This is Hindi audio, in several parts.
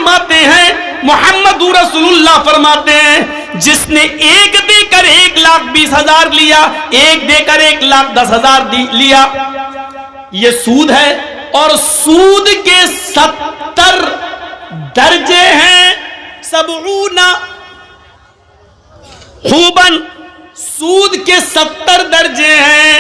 फरमाते हैं, मोहम्मद रसूलुल्लाह फरमाते हैं, जिसने एक देकर 1,20,000 लिया, एक देकर 1,10,000 लिया, ये सूद है। और सूद के 70 दर्जे हैं, सबऊना खूबन, सूद के 70 दर्जे हैं।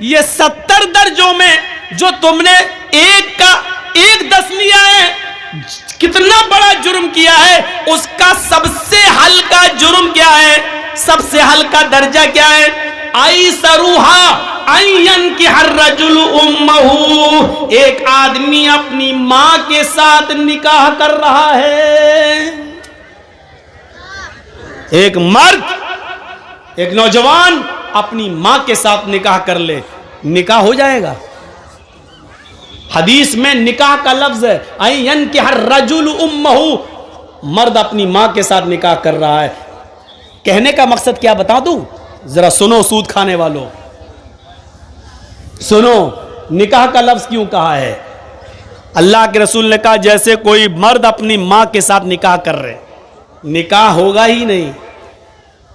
ये 70 दर्जों में जो तुमने एक का 1/10 लिया है, कितना बड़ा जुर्म किया है, उसका सबसे हल्का जुर्म क्या है, सबसे हल्का दर्जा क्या है? आई सरूहा अयन की हर रजुल उम्महू, एक आदमी अपनी मां के साथ निकाह कर रहा है। एक मर्द, एक नौजवान अपनी मां के साथ निकाह कर ले, निकाह हो जाएगा। हदीस में निकाह का लफ्ज है अयन के हर रजुल उम्महू, मर्द अपनी मां के साथ निकाह कर रहा है। कहने का मकसद क्या बता दूं, जरा सुनो सूद खाने वालों, सुनो निकाह का लफ्ज क्यों कहा है। अल्लाह के रसूल ने कहा जैसे कोई मर्द अपनी मां के साथ निकाह कर रहे, निकाह होगा ही नहीं।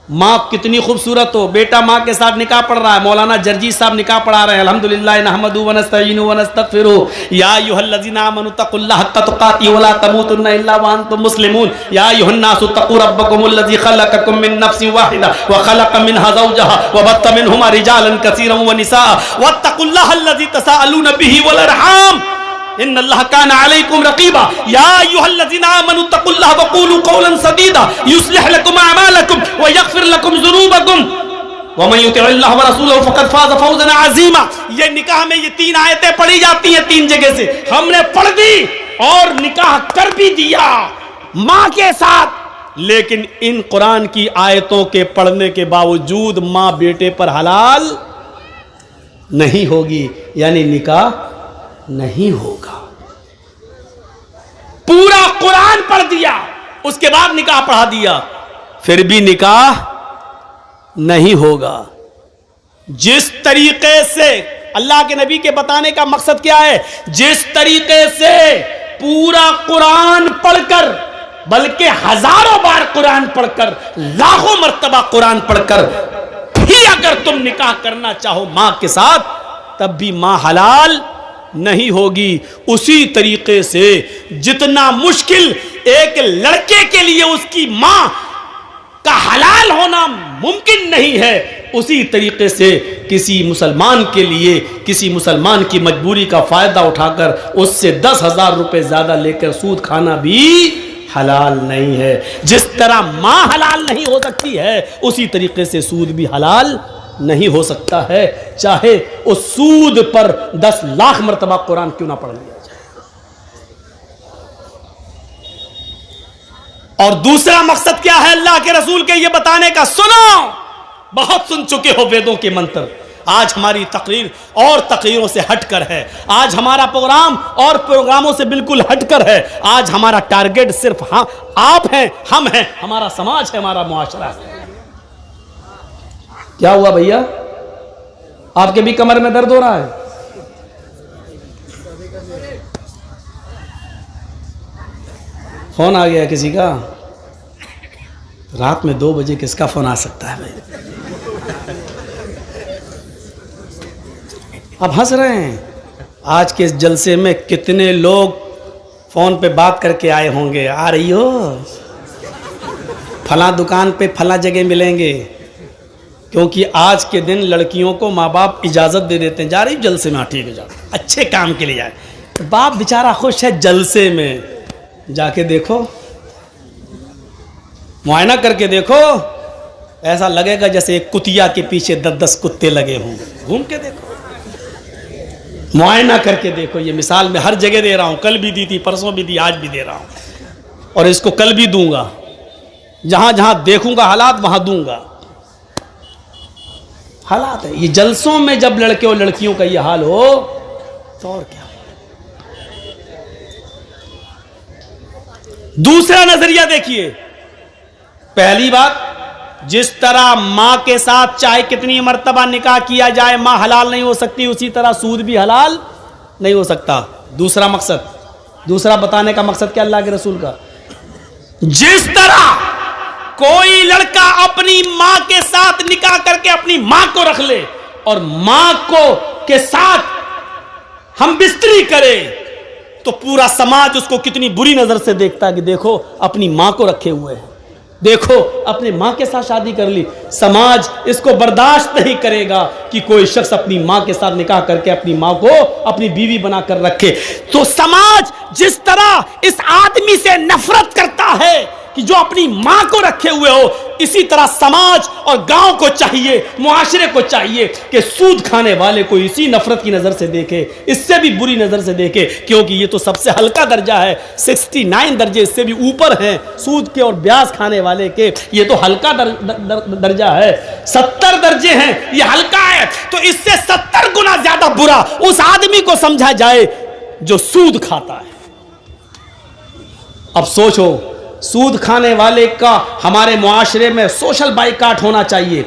माँ कितनी खूबसूरत हो, बेटा माँ के साथ निकाह पढ़ रहा है, मौलाना जर्जी साहब निकाह पढ़ा रहे हैं, अल्हम्दुलिल्लाह नहमदु व नस्तईनु व नस्तगफिरु या अय्युहल्लज़ीना आमनु तक़ुल्लाह हक़्क़ तुक़ातिही व ला तमूतुन्ना इल्ला व अंतुम मुस्लिमून या अय्युहन्नासु तक़ू रब्बकुमुल्लज़ी ख़लक़कुम मिन नफ़्सिन वाहिदा व ख़लक़ मिनहा ज़ौजहा व बत्थ मिनहुमा रिजालन कसीरन व निसाअ वत्तक़ुल्लाहल्लज़ी तसाअलून बिही वल अरहाम इन्नल्लाह काना अलैकुम रक़ीबा या अय्युहल्लज़ीना आमनु तक़ुल्लाह व क़ूलू क़ौलन सदीदा युस्लिह लकुम अअमालकुम व यग़फ़िर लकुम ज़ुनूबकुम व मन युतिइल्लाह व रसूलहु फ़क़द फ़ाज़ फ़ौज़न अज़ीमा। ये निकाह में ये 3 आयतें पढ़ी जाती हैं 3 जगह से, हमने पढ़ दी और निकाह कर भी दिया माँ के साथ। लेकिन इन कुरान की आयतों के पढ़ने के बावजूद माँ बेटे पर हलाल नहीं होगी, यानी निकाह नहीं होगा। पूरा कुरान पढ़ दिया, उसके बाद निकाह पढ़ा दिया, फिर भी निकाह नहीं होगा। जिस तरीके से अल्लाह के नबी के बताने का मकसद क्या है, जिस तरीके से पूरा कुरान पढ़कर, बल्कि हजारों बार कुरान पढ़कर, लाखों मर्तबा कुरान पढ़कर भी अगर तुम निकाह करना चाहो मां के साथ, तब भी मां हलाल नहीं होगी। उसी तरीके से जितना मुश्किल एक लड़के के लिए उसकी मां का हलाल होना मुमकिन नहीं है, उसी तरीके से किसी मुसलमान के लिए, किसी मुसलमान की मजबूरी का फायदा उठाकर उससे 10,000 रुपए ज्यादा लेकर सूद खाना भी हलाल नहीं है। जिस तरह मां हलाल नहीं हो सकती है, उसी तरीके से सूद भी हलाल नहीं हो सकता है, चाहे उस सूद पर 10 लाख मर्तबा कुरान क्यों ना पढ़ लिया जाए। और दूसरा मकसद क्या है अल्लाह के रसूल के ये बताने का, सुनो, बहुत सुन चुके हो वेदों के मंत्र। आज हमारी तकरीर और तकरीरों से हटकर है, आज हमारा प्रोग्राम और प्रोग्रामों से बिल्कुल हटकर है। आज हमारा टारगेट सिर्फ आप हैं, हम हैं, हमारा समाज है, हमारा मुआशरा है। क्या हुआ भैया, आपके भी कमर में दर्द हो रहा है? फोन आ गया किसी का? रात में 2 बजे किसका फोन आ सकता है भाई? अब हंस रहे हैं। आज के इस जलसे में कितने लोग फोन पे बात करके आए होंगे, आ रही हो, फला दुकान पे फला जगह मिलेंगे। क्योंकि आज के दिन लड़कियों को माँ बाप इजाज़त दे देते हैं, जा रही जलसे में, ठीक है जाओ, अच्छे काम के लिए जाए। बाप बेचारा खुश है जलसे में, जाके देखो, मुआयना करके देखो, ऐसा लगेगा जैसे एक कुतिया के पीछे 10-10 कुत्ते लगे होंगे। घूम के देखो, मुआयना करके देखो। ये मिसाल मैं हर जगह दे रहा हूँ, कल भी दी थी, परसों भी दी, आज भी दे रहा हूँ, और इसको कल भी दूंगा। जहां जहां देखूंगा हालात वहां दूंगा। हालात है ये जलसों में, जब लड़के और लड़कियों का ये हाल हो तो और क्या। दूसरा नजरिया देखिए, पहली बात, जिस तरह मां के साथ चाहे कितनी मर्तबा निकाह किया जाए मां हलाल नहीं हो सकती, उसी तरह सूद भी हलाल नहीं हो सकता। दूसरा मकसद, दूसरा बताने का मकसद क्या अल्लाह के रसूल का, जिस तरह कोई लड़का अपनी मां के साथ निकाह करके अपनी मां को रख ले और मां को के साथ हम बिस्तरी करें, तो पूरा समाज उसको कितनी बुरी नजर से देखता है कि देखो अपनी मां को रखे हुए हैं, देखो अपनी मां के साथ शादी कर ली। समाज इसको बर्दाश्त नहीं करेगा कि कोई शख्स अपनी मां के साथ निकाह करके अपनी मां को अपनी बीवी बनाकर रखे। तो समाज जिस तरह इस आदमी से नफरत करता है कि जो अपनी मां को रखे हुए हो, इसी तरह समाज और गांव को चाहिए, मुआशरे को चाहिए कि सूद खाने वाले को इसी नफरत की नजर से देखे, इससे भी बुरी नजर से देखे, क्योंकि ये तो सबसे हल्का दर्जा है। 69 दर्जे इससे भी ऊपर हैं सूद के और ब्याज खाने वाले के, ये तो हल्का दर्जा है। 70 दर्जे हैं, ये हल्का है, तो इससे 70 गुना ज्यादा बुरा उस आदमी को समझा जाए जो सूद खाता है। अब सोचो, सूद खाने वाले का हमारे मुआशरे में सोशल बाइकाट होना चाहिए।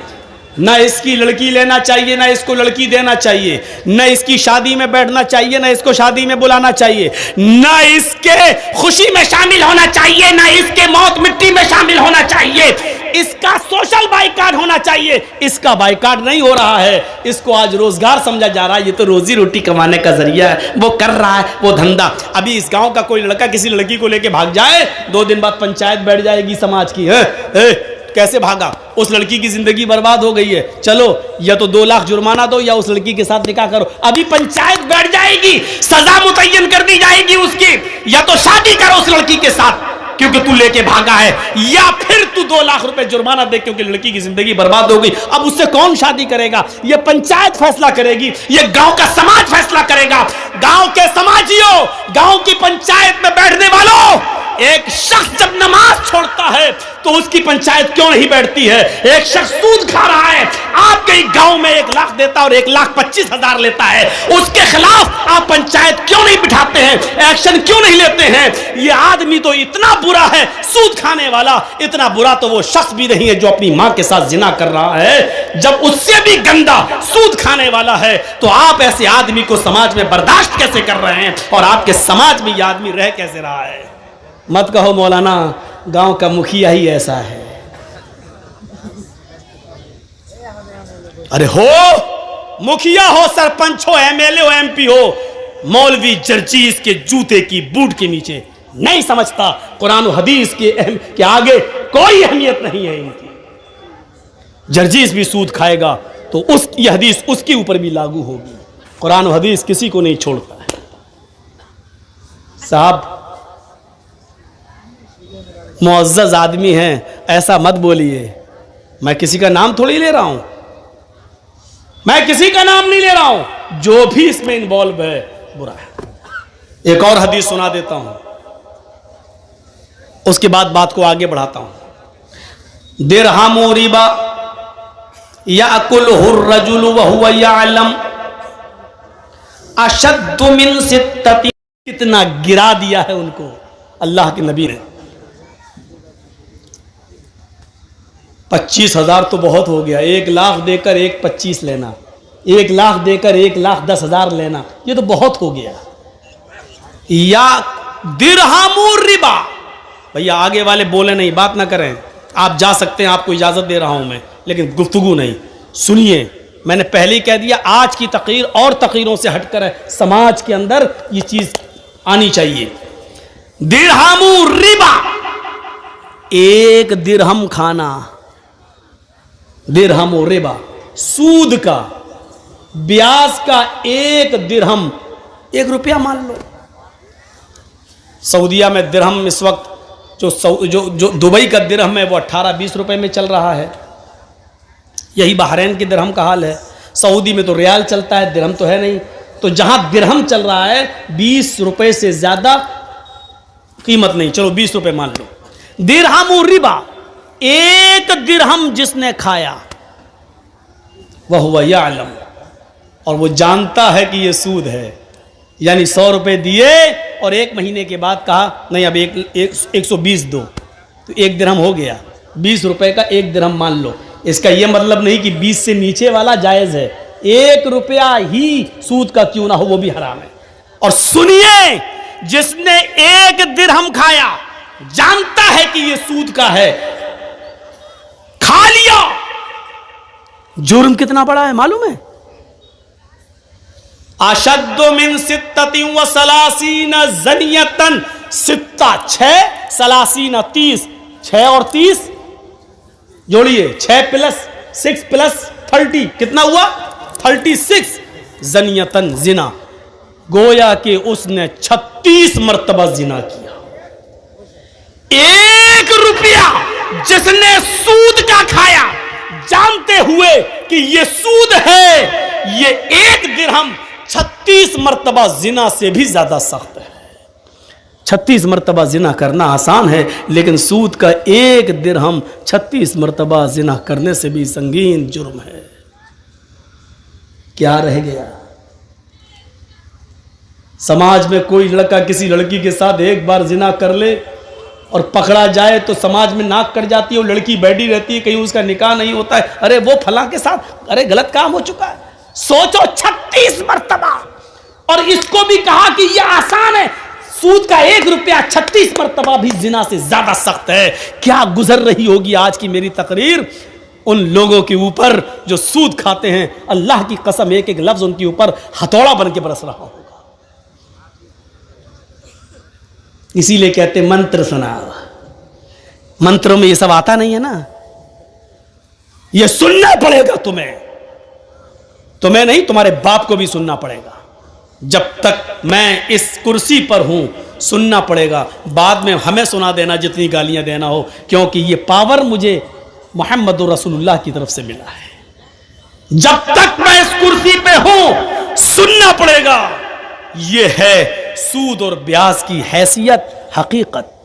न इसकी लड़की लेना चाहिए, न इसको लड़की देना चाहिए, न इसकी शादी में बैठना चाहिए, न इसको शादी में बुलाना चाहिए, न इसके खुशी में शामिल होना चाहिए, न इसके मौत मिट्टी में शामिल होना चाहिए। इसका सोशल बाइकाट होना चाहिए। इसका बाइकाट नहीं हो रहा है, इसको आज रोजगार समझा जा रहा है, ये तो रोजी रोटी कमाने का जरिया है, वो कर रहा है वो धंधा। अभी इस गांव का कोई लड़का किसी लड़की को लेके भाग जाए, 2 दिन बाद पंचायत बैठ जाएगी समाज की, है कैसे भागा, उस लड़की की जिंदगी बर्बाद हो गई है, चलो या तो 2 लाख जुर्माना दो या उस लड़की के साथ निकाह करो। अभी पंचायत बैठ जाएगी, सजा मुतय्यन कर दी जाएगी उसकी, या तो शादी करो उस लड़की के साथ क्योंकि तू लेके भागा है, या फिर तू 2 लाख रुपए जुर्माना दे क्योंकि लड़की की जिंदगी बर्बाद हो गई। अब उससे कौन शादी करेगा? ये पंचायत फैसला करेगी, ये गांव का समाज फैसला करेगा। गांव के समाजियों, गांव की पंचायत में बैठने वालों, एक शख्स जब नमाज छोड़ता है तो उसकी पंचायत क्यों नहीं बैठती है? एक शख्स सूद खा रहा है, आपके गांव में 1 लाख देता और 1,25,000 लेता है, उसके खिलाफ आप पंचायत क्यों नहीं बिठाते हैं? एक्शन क्यों नहीं लेते हैं? ये आदमी तो इतना बुरा है, सूद खाने वाला, इतना बुरा तो वो शख्स भी नहीं है जो अपनी मां के साथ जिना कर रहा है। जब उससे भी गंदा सूद खाने वाला है तो आप ऐसे आदमी को समाज में बर्दाश्त कैसे कर रहे हैं और आपके समाज में यह आदमी रह कैसे रहा है? मत कहो मौलाना गांव का मुखिया ही ऐसा है। अरे हो मुखिया हो, सरपंच हो, एमएलए हो, एमपी हो, मौलवी जर्जीस के जूते की बूट के नीचे नहीं समझता कुरान और हदीस के आगे कोई अहमियत नहीं है इनकी। जर्जीस भी सूद खाएगा तो ये हदीस उसके ऊपर भी लागू होगी। कुरान और हदीस किसी को नहीं छोड़ता है। साहब मुअज़्ज़ज़ आदमी हैं, ऐसा मत बोलिए। मैं किसी का नाम थोड़ी ले रहा हूं, मैं किसी का नाम नहीं ले रहा हूं, जो भी इसमें इन्वॉल्व है बुरा है। एक और हदीस सुना देता हूं, उसके बाद बात को आगे बढ़ाता हूं। दिरहमु रिबा याकुलुहु रजुलु व हुवा यअलम अशद्दु मिन सित्तति। कितना गिरा दिया है उनको अल्लाह के नबी ने। 25,000 तो बहुत हो गया, 1 लाख देकर 1,25,000 लेना, 1 लाख देकर 1,10,000 लेना, ये तो बहुत हो गया। या दिरहमु रिबा, भैया आगे वाले बोले नहीं, बात ना करें, आप जा सकते हैं, आपको इजाजत दे रहा हूं मैं, लेकिन गुफ्तगू नहीं। सुनिए, मैंने पहले ही कह दिया, आज की तकरीर और तकरीरों से हटकर है, समाज के अंदर ये चीज आनी चाहिए। दिरहमु रिबा, 1 दिरहम खाना, दिरहम और रिबा, सूद का, ब्याज का 1 दिरहम, 1 रुपया मान लो। सऊदिया में दिरहम इस वक्त जो दुबई का दिरहम है वो 18-20 रुपए में चल रहा है। यही बहरैन के दिरहम का हाल है। सऊदी में तो रियाल चलता है, दिरहम तो है नहीं। तो जहां दिरहम चल रहा है 20 रुपए से ज्यादा कीमत नहीं, चलो 20 रुपए मान लो। दिरहम और रिबा, 1 दिरहम जिसने खाया वह हुआ यअलम, और वो जानता है कि ये सूद है, यानी 100 रुपए दिए और 1 महीने के बाद कहा नहीं अब 120 दो, तो 1 दिरहम हो गया, 20 रुपए का 1 दिरहम मान लो। इसका यह मतलब नहीं कि 20 से नीचे वाला जायज है, 1 रुपया ही सूद का क्यों ना हो वो भी हराम है। और सुनिए, जिसने एक दिरहम खाया, जानता है कि यह सूद का है, खा लिया, जुर्म कितना बड़ा है मालूम है? अशद्दु मिन सित्ततिन व सलासीन ज़नियतन, सित्ता 6, सलासीन 30, 6 और 30 जोड़िए, 6 + 6 + 30 कितना हुआ? 36 ज़नियतन, जिना। गोया कि उसने 36 मर्तबा जिना किया। 1 रुपया जिसने सूद का खाया, जानते हुए कि यह सूद है, यह 1 दिरहम 36 मर्तबा जिना से भी ज्यादा सख्त है। 36 मर्तबा जिना करना आसान है, लेकिन सूद का 1 दिरहम 36 मर्तबा जिना करने से भी संगीन जुर्म है। क्या रह गया? समाज में कोई लड़का किसी लड़की के साथ एक बार जिना कर ले और पकड़ा जाए तो समाज में नाक कट जाती है, और लड़की बैठी रहती है, कहीं उसका निकाह नहीं होता है, अरे वो फलां के साथ, अरे गलत काम हो चुका है। सोचो 36 मर्तबा, और इसको भी कहा कि यह आसान है। सूद का 1 रुपया 36 मर्तबा भी जिना से ज्यादा सख्त है। क्या गुजर रही होगी आज की मेरी तकरीर उन लोगों के ऊपर जो सूद खाते हैं। अल्लाह की कसम, एक एक लफ्ज उनके ऊपर हथौड़ा बन के बरस रहा होगा। इसीलिए कहते मंत्र सुना, मंत्रों में ये सब आता नहीं है ना, ये सुनना पड़ेगा तुम्हें नहीं, तुम्हारे बाप को भी सुनना पड़ेगा। जब तक मैं इस कुर्सी पर हूं सुनना पड़ेगा। बाद में हमें सुना देना जितनी गालियां देना हो, क्योंकि ये पावर मुझे मोहम्मद रसूलुल्लाह की तरफ से मिला है। जब तक मैं इस कुर्सी पे हूं सुनना पड़ेगा। ये है सूद और ब्याज की हैसियत, हकीकत।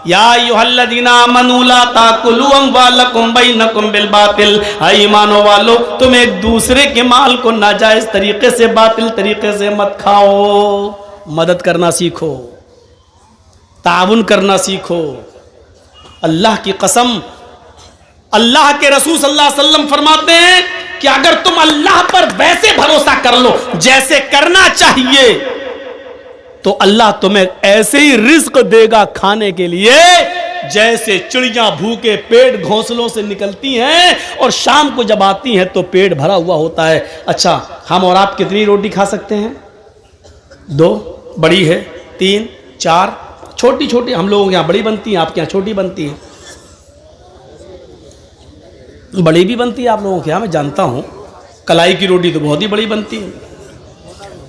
या अय्युहल्लज़ीना आमनू ला ताकुलू अम्वालकुम बैनकुम बिल बातिल, ईमानो वालो तुम एक दूसरे के माल को नाजायज तरीके से, बातिल तरीके से मत खाओ। मदद करना सीखो, ताउन करना सीखो। अल्लाह की कसम, अल्लाह के रसूल सल्लल्लाहु अलैहि वसल्लम फरमाते हैं कि अगर तुम अल्लाह पर वैसे भरोसा कर लो जैसे करना चाहिए, तो अल्लाह तुम्हें ऐसे ही रिज्क देगा खाने के लिए, जैसे चिड़ियां भूखे पेट घोंसलों से निकलती हैं और शाम को जब आती हैं तो पेट भरा हुआ होता है। अच्छा, हम और आप कितनी रोटी खा सकते हैं? 2 बड़ी है, 3 4 छोटी छोटी। हम लोगों के यहाँ बड़ी बनती है, आपके यहाँ छोटी बनती है। बड़ी भी बनती है आप लोगों के यहाँ, मैं जानता हूं। कलाई की रोटी तो बहुत ही बड़ी बनती है।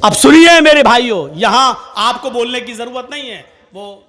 अब सुनिए मेरे भाइयों, यहां आपको बोलने की जरूरत नहीं है, वो